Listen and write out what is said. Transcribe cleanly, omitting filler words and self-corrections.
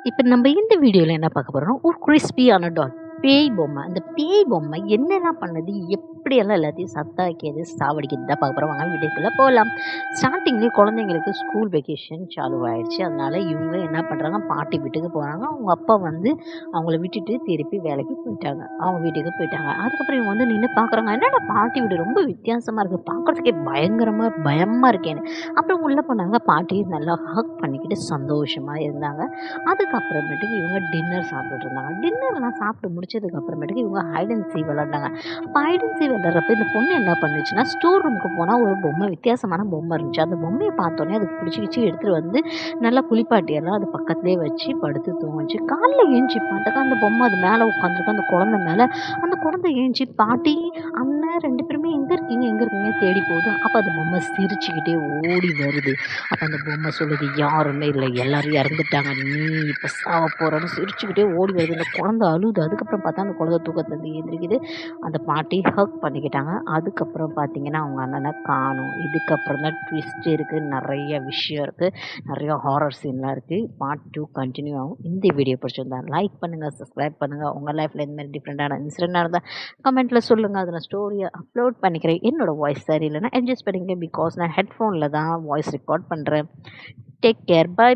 இப்ப நம்ம இந்த வீடியோல என்ன பார்க்க போறோம்னா, ஒரு கிரிஸ்பியான டால். பேய் பொம்மை. அந்த பேய் பொம்மை என்னலாம் பண்ணுது? எப்படியெல்லாம் எல்லாத்தையும் சத்தாக்கியது, சாவடிக்குது தான் பார்க்க போறோம். வாங்க வீடியோக்குள்ள போலாம். ஸ்டார்ட்டிங்லேயே குழந்தைங்களுக்கு ஸ்கூல் வெக்கேஷன் சாலு ஆயிடுச்சு. அதனால இவங்க என்ன பண்றாங்க, பாட்டி வீட்டுக்கு போறாங்க. அவங்க அப்பா வந்து அவங்கள விட்டுட்டு திருப்பி வேலைக்கு போயிட்டாங்க. அவங்க வீட்டுக்கு போயிட்டாங்க. அதுக்கப்புறம் இவங்க வந்து நின்னு பார்க்குறாங்க. என்னடா பாட்டி வீடு ரொம்ப வித்தியாசமா இருக்கு. பார்க்கறதுக்கே பயங்கரமா பயமா இருக்கேன்னு. அப்புறம் உள்ள போனாங்க. பாட்டி நல்லா ஹக் பண்ணிக்கிட்டு சந்தோஷமா இருந்தாங்க. அதுக்கப்புறமேட்டுக்கு இவங்க டின்னர் சாப்பிட்டுட்டு இருந்தாங்க. டின்னர்லாம் சாப்பிட்டு முடிச்சதுக்கு அப்புறமேட்டுக்கு இவங்க ஹைட் அண்ட் சீக் விளையாண்டாங்க. அப்போ ஹைட் அண்ட் சீக் விளையாடுறப்ப இந்த பொண்ணு என்ன பண்ணுச்சுன்னா, ஸ்டோர் ரூமுக்கு போனால் ஒரு பொம்மை வித்தியாசமான பொம்மை இருந்துச்சு. அந்த பொம்மையை பார்த்தோன்னே அதுக்கு பிடிச்சி எடுத்துகிட்டு வந்து நல்லா குளிப்பாட்டியெல்லாம் அது பக்கத்துலேயே வச்சு படுத்து தூங்குச்சு. காலைல ஏஞ்சி பார்த்தாக்கா அந்த பொம்மை அது மேலே உட்காந்துருக்கு அந்த குழந்தை மேலே. அந்த குழந்தை ஏஞ்சி பாட்டி அண்ணன் 2 பேருமே எங்கே இருக்கீங்க தேடி போகுது. அப்போ அந்த பொம்மை சிரிச்சுக்கிட்டே ஓடி வருது. அப்போ அந்த பொம்மை சொல்லுது, யாருமே இல்லை, எல்லாரும் இறந்துட்டாங்க, நீ இப்போ சாவ போறன்னு சிரிச்சுக்கிட்டே ஓடி வருது. அந்த குழந்தை அழுது. அதுக்கப்புறம் பார்த்தா அந்த குழந்தை தூக்கத்துலேருந்து எழுந்திரிக்குது. அந்த பாட்டி ஹக் பண்ணிக்கிட்டாங்க. அதுக்கப்புறம் பார்த்தீங்கன்னா அவங்க அண்ணனை காணும். இதுக்கப்புறம் தான் ட்விஸ்ட் இருக்குது, நிறைய விஷயம் இருக்குது, நிறைய ஹாரர் சீன்லாம் இருக்குது. பார்ட் 2 கண்டினியூ ஆகும். இந்த வீடியோ பிடிச்சிருந்தா லைக் பண்ணுங்கள், சப்ஸ்கிரைப் பண்ணுங்கள். உங்கள் லைஃப்பில் இந்த மாதிரி டிஃப்ரெண்ட்டான இன்சிடென்ட்டாக இருந்தால் கமெண்ட்டில் சொல்லுங்கள். அதை நான் ஸ்டோரியை அப்லோட் பண்ணிக்கிறேன். என்னோடய வாய்ஸ் சரியில்லைன்னா அட்ஜஸ்ட் பண்ணிக்கிறேன். பிகாஸ் நான் ஹெட்ஃபோனில் தான் வாய்ஸ் ரெக்கார்ட் பண்ணுறேன். Take care. Bye.